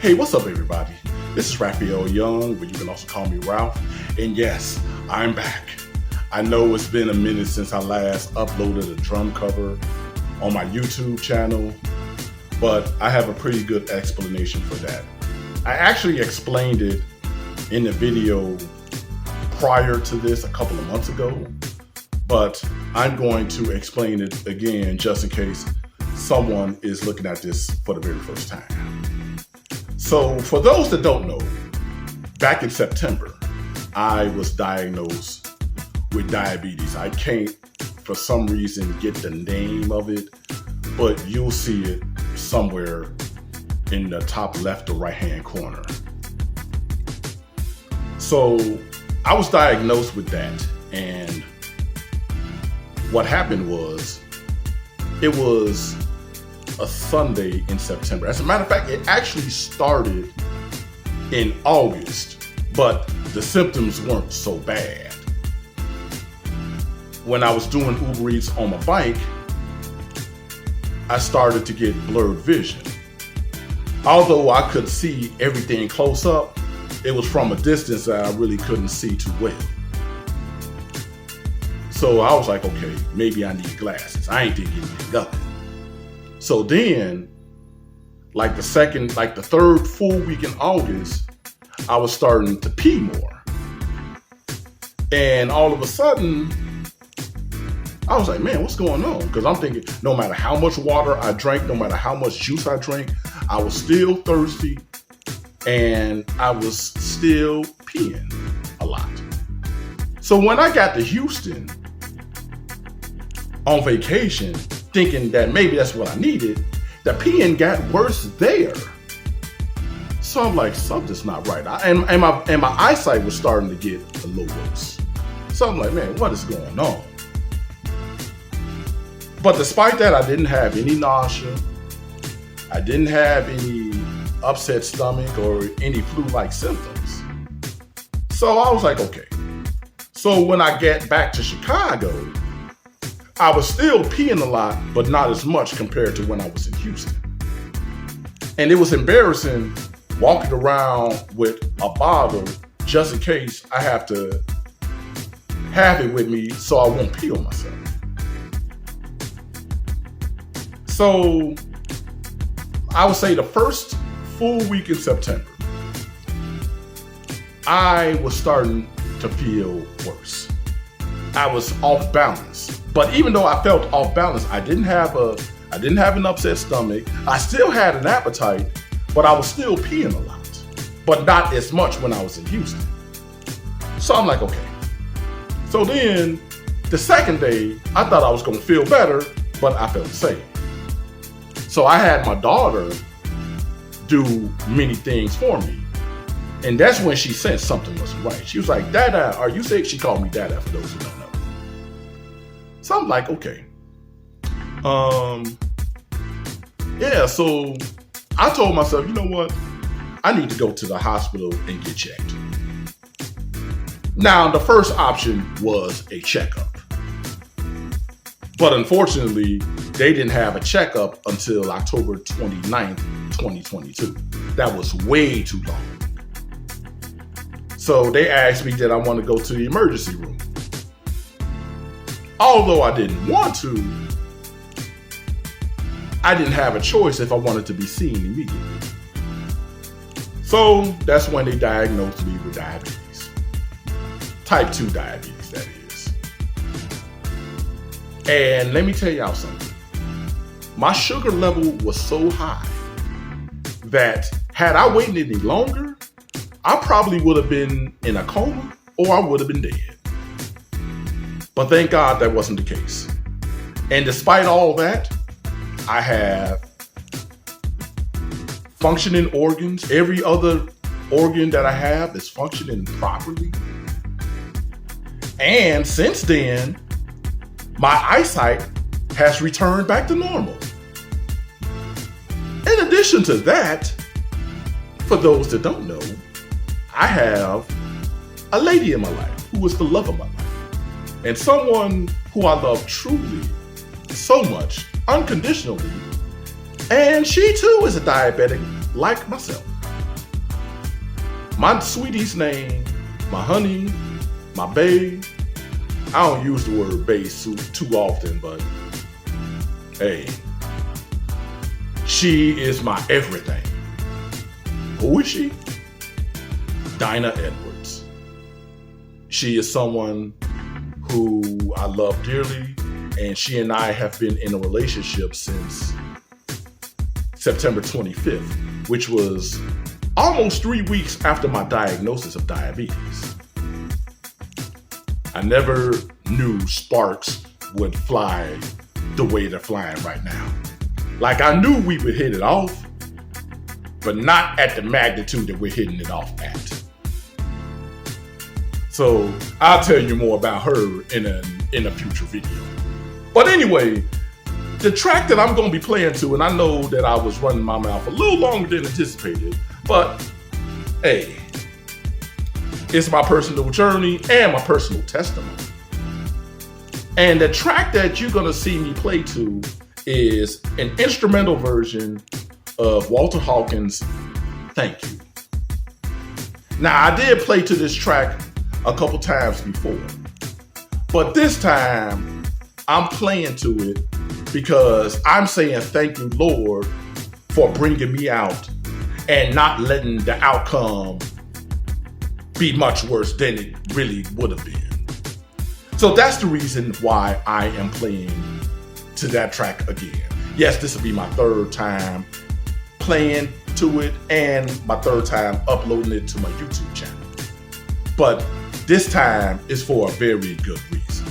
Hey, what's up, everybody? This is Raphael Young, but you can also call me Ralph. And yes, I'm back. I know it's been a minute since I last uploaded a drum cover on my YouTube channel, but I have a pretty good explanation for that. I actually explained it in the video prior to this a couple of months ago, but I'm going to explain it again just in case someone is looking at this for the very first time. So for those that don't know, back in September, I was diagnosed with diabetes. I can't, for some reason, get the name of it, but you'll see it somewhere in the top left or right-hand corner. So I was diagnosed with that, and what happened was, it was a Sunday in September. As a matter of fact, it actually started in August, but the symptoms weren't so bad. When I was doing Uber Eats on my bike, I started to get blurred vision. Although I could see everything close up, it was from a distance that I really couldn't see too well. So I was like, okay, maybe I need glasses. I ain't thinking nothing. So then, like the third full week in August, I was starting to pee more. And all of a sudden, I was like, man, what's going on? Because I'm thinking, no matter how much water I drank, no matter how much juice I drank, I was still thirsty and I was still peeing a lot. So when I got to Houston on vacation, thinking that maybe that's what I needed, the peeing got worse there. So I'm like, something's not right. And my eyesight was starting to get a little worse. So I'm like, man, what is going on? But despite that, I didn't have any nausea. I didn't have any upset stomach or any flu-like symptoms. So I was like, okay. So when I get back to Chicago, I was still peeing a lot, but not as much compared to when I was in Houston. And it was embarrassing walking around with a bottle just in case I have to have it with me so I won't pee on myself. So I would say the first full week in September, I was starting to feel worse. I was off balance. But even though I felt off balance, I didn't have an upset stomach. I still had an appetite, but I was still peeing a lot, but not as much when I was in Houston. So I'm like, okay. So then the second day, I thought I was gonna feel better, but I felt the same. So I had my daughter do many things for me. And that's when she sensed something wasn't right. She was like, Dada, are you sick? She called me Dada for those who don't know. So I'm like, okay. Yeah, so I told myself, you know what? I need to go to the hospital and get checked. Now, the first option was a checkup. But unfortunately, they didn't have a checkup until October 29th, 2022. That was way too long. So they asked me that I want to go to the emergency room. Although I didn't want to, I didn't have a choice if I wanted to be seen immediately. So that's when they diagnosed me with diabetes. Type 2 diabetes, that is. And let me tell y'all something. My sugar level was so high that had I waited any longer, I probably would have been in a coma or I would have been dead. But thank God that wasn't the case. And despite all that, I have functioning organs. Every other organ that I have is functioning properly. And since then, my eyesight has returned back to normal. In addition to that, for those that don't know, I have a lady in my life who is the love of my life, and someone who I love truly, so much, unconditionally, and she too is a diabetic like myself. My sweetie's name, my honey, my babe. I don't use the word babe too often, but hey, she is my everything. Who is she? Dynna Edwards. She is someone who I love dearly, and she and I have been in a relationship since September 25th, which was almost 3 weeks after my diagnosis of diabetes. I never knew sparks would fly the way they're flying right now. Like, I knew we would hit it off, but not at the magnitude that we're hitting it off at. So I'll tell you more about her in a future video. But anyway, the track that I'm going to be playing to, and I know that I was running my mouth a little longer than anticipated, but hey, it's my personal journey and my personal testimony. And the track that you're going to see me play to is an instrumental version of Walter Hawkins' Thank You. Now, I did play to this track a couple times before, but this time I'm playing to it because I'm saying thank you, Lord, for bringing me out and not letting the outcome be much worse than it really would have been. So that's the reason why I am playing to that track again. Yes, this will be my third time playing to it and my third time uploading it to my YouTube channel. But this time is for a very good reason.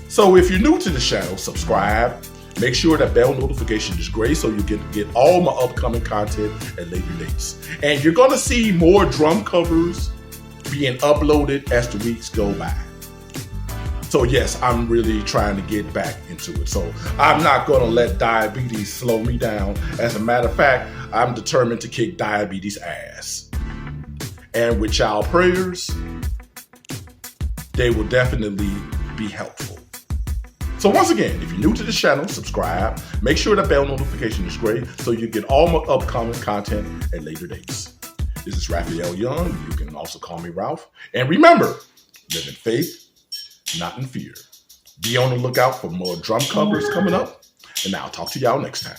So if you're new to the channel, subscribe. Make sure that bell notification is gray so you get all my upcoming content at later dates. And you're gonna see more drum covers being uploaded as the weeks go by. So yes, I'm really trying to get back into it. So I'm not gonna let diabetes slow me down. As a matter of fact, I'm determined to kick diabetes ass. And with y'all prayers, they will definitely be helpful. So once again, if you're new to the channel, subscribe. Make sure that bell notification is gray so you get all my upcoming content at later dates. This is Raphael Young. You can also call me Ralph. And remember, live in faith, not in fear. Be on the lookout for more drum covers coming up. And I'll talk to y'all next time.